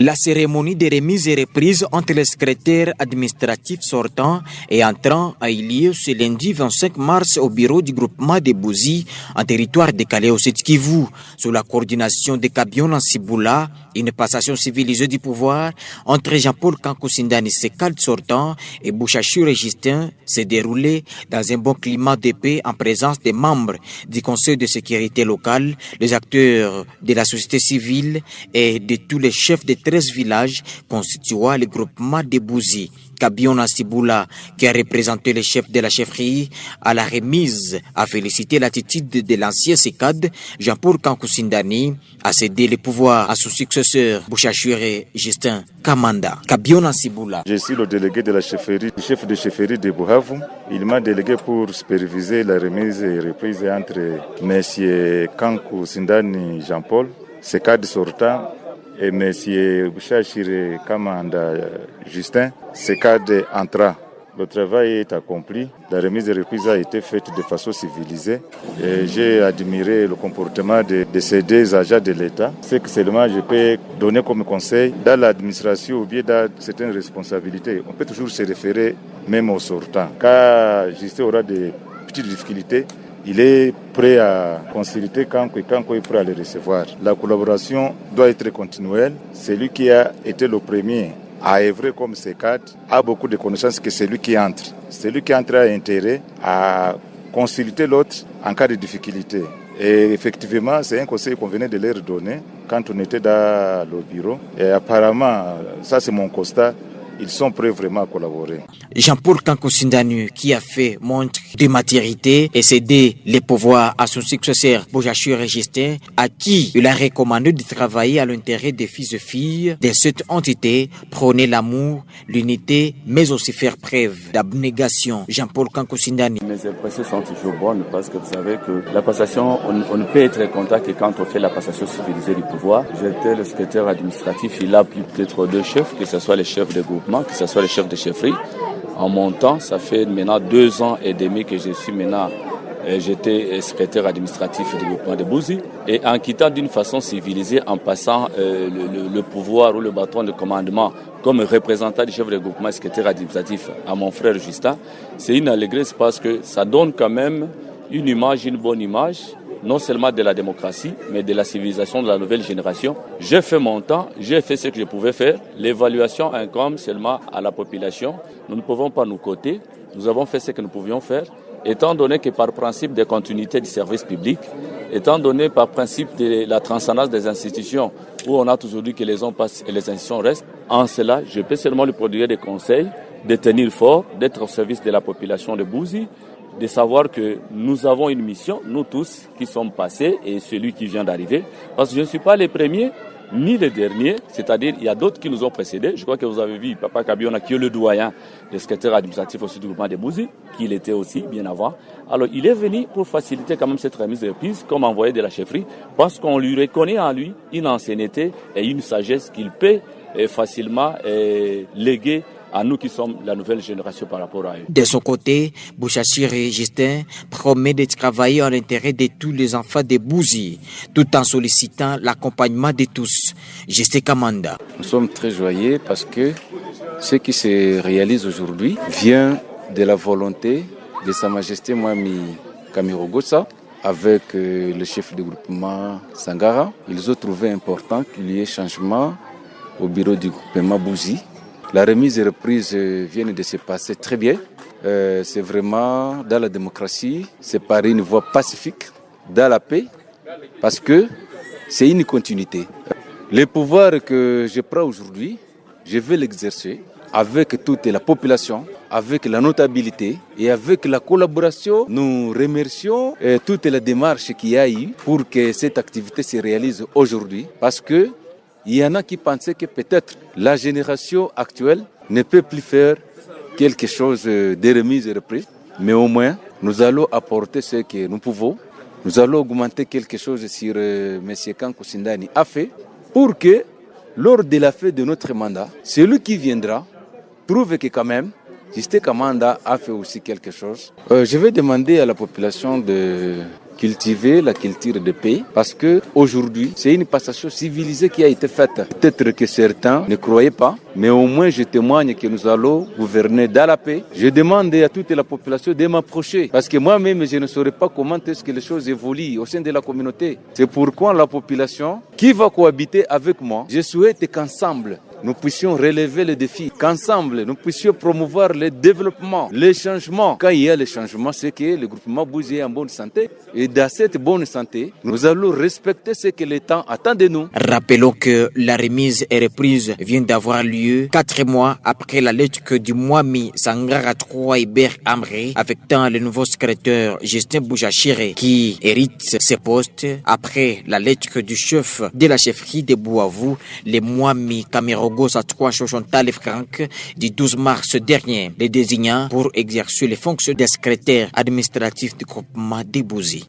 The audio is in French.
La cérémonie de remise et reprise entre les secrétaires administratifs sortants et entrants a eu lieu ce lundi 25 mars au bureau du groupement de Bouzi en territoire décalé au Sud-Kivu. Sous la coordination de Kabion Nsiboula, une passation civilisée du pouvoir entre Jean-Paul Kankosindani Sekad sortant et Bouchachou Justin s'est déroulée dans un bon climat de paix en présence des membres du Conseil de sécurité locale, les acteurs de la société civile et de tous les chefs de 13 villages constituant le groupement de Bouzi. Kabion Nsiboula, qui a représenté les chefs de la chefferie à la remise, a félicité l'attitude de l'ancien SECAD, Jean-Paul Kankosindani, a cédé le pouvoir à son successeur, Bouchachou Justin Kamanda. Kabion Nsiboula. Je suis le délégué de la chefferie, le chef de chefferie de Buhavu. Il m'a délégué pour superviser la remise et reprise entre M. Kankosindani Jean-Paul, SECAD sortant, et M. Bouchachou Kamanda Justin, SECAD entra. Le travail est accompli. La remise et reprise a été faite de façon civilisée. Et j'ai admiré le comportement de ces deux agents de l'État. C'est que seulement je peux donner comme conseil dans l'administration ou bien dans certaines responsabilités. On peut toujours se référer même aux sortants. Quand Justin aura des petites difficultés, il est prêt à consulter quand est prêt à les recevoir. La collaboration doit être continuelle. Celui qui a été le premier à œuvrer comme SECAD a beaucoup de connaissances que celui qui entre. Celui qui entre a intérêt à consulter l'autre en cas de difficulté. Et effectivement, c'est un conseil qu'on venait de leur donner quand on était dans le bureau. Et apparemment, ça c'est mon constat, ils sont prêts vraiment à collaborer. Jean-Paul Kankosindani, qui a fait montre de maturité et cédé les pouvoirs à son successeur, Bouchachou Justin, à qui il a recommandé de travailler à l'intérêt des fils et filles de cette entité, prôner l'amour, l'unité, mais aussi faire preuve d'abnégation. Jean-Paul Kankosindani. Mes impressions sont toujours bonnes parce que vous savez que la passation, on ne peut être content que quand on fait la passation civilisée du pouvoir. J'étais le secrétaire administratif, il a peut-être deux chefs, que ce soit les chefs de groupement, que ce soit les chefs de chefferie. En montant, ça fait maintenant 2 ans et demi que je suis maintenant, j'étais secrétaire administratif du groupement de Bouzi. Et en quittant d'une façon civilisée, en passant le pouvoir ou le bâton de commandement comme représentant du chef de groupement et secrétaire administratif à mon frère Justin, c'est une allégresse parce que ça donne quand même une image, une bonne image, non seulement de la démocratie, mais de la civilisation de la nouvelle génération. J'ai fait mon temps, j'ai fait ce que je pouvais faire. L'évaluation incombe seulement à la population. Nous ne pouvons pas nous coter. Nous avons fait ce que nous pouvions faire. Étant donné que par principe de continuité du service public, étant donné par principe de la transcendance des institutions, où on a toujours dit que les hommes passent et les institutions restent, en cela, je peux seulement lui produire des conseils, de tenir fort, d'être au service de la population de Bouzi, de savoir que nous avons une mission, nous tous qui sommes passés et celui qui vient d'arriver, parce que je ne suis pas les premiers ni les derniers, c'est-à-dire il y a d'autres qui nous ont précédés. Je crois que vous avez vu Papa Kabiona qui est le doyen des secrétaires administratifs au sud du groupement de Bouzi, qui l'était aussi bien avant. Alors il est venu pour faciliter quand même cette remise de reprise comme envoyé de la chefferie, parce qu'on lui reconnaît en lui une ancienneté et une sagesse qu'il peut facilement léguer à nous qui sommes la nouvelle génération par rapport à eux. De son côté, Bouchachou Justin promet de travailler en l'intérêt de tous les enfants de Bouzi, tout en sollicitant l'accompagnement de tous. Justin Kamanda. Nous sommes très joyeux parce que ce qui se réalise aujourd'hui vient de la volonté de Sa Majesté Mwami Kamirogosa avec le chef du groupement Sangara. Ils ont trouvé important qu'il y ait changement au bureau du groupement Bouzi. La remise et reprise viennent de se passer très bien. C'est vraiment dans la démocratie, c'est par une voie pacifique, dans la paix, parce que c'est une continuité. Le pouvoir que je prends aujourd'hui, je vais l'exercer avec toute la population, avec la notabilité et avec la collaboration. Nous remercions toute la démarche qu'il y a eu pour que cette activité se réalise aujourd'hui, parce que il y en a qui pensaient que peut-être la génération actuelle ne peut plus faire quelque chose de remise et reprise. Mais au moins, nous allons apporter ce que nous pouvons. Nous allons augmenter quelque chose sur M. Kankosindani a fait pour que, lors de la fin de notre mandat, celui qui viendra trouve que quand même, Justin Kamanda a fait aussi quelque chose. Je vais demander à la population cultiver la culture de paix parce que aujourd'hui, c'est une passation civilisée qui a été faite. Peut-être que certains ne croyaient pas, mais au moins je témoigne que nous allons gouverner dans la paix. Je demande à toute la population de m'approcher parce que moi-même, je ne saurais pas comment est-ce que les choses évoluent au sein de la communauté. C'est pourquoi la population qui va cohabiter avec moi, je souhaite qu'ensemble, nous puissions relever les défis, qu'ensemble, nous puissions promouvoir le développement, les changements. Quand il y a les changements, c'est que le groupement Bouzi est en bonne santé. Et dans cette bonne santé, nous allons respecter ce que l'État attend de nous. Rappelons que la remise et reprise vient d'avoir lieu 4 mois après la lettre du Mwami Sangara 3 Hébert Amré, affectant le nouveau secrétaire Justin Boujachiré, qui hérite ses postes après la lettre du chef de la chefferie de Bouavou, le Mwami Kamirogos à 3 Chochontal Franck, du 12 mars dernier, les désignant pour exercer les fonctions de secrétaire administratif du groupement des Bouzi.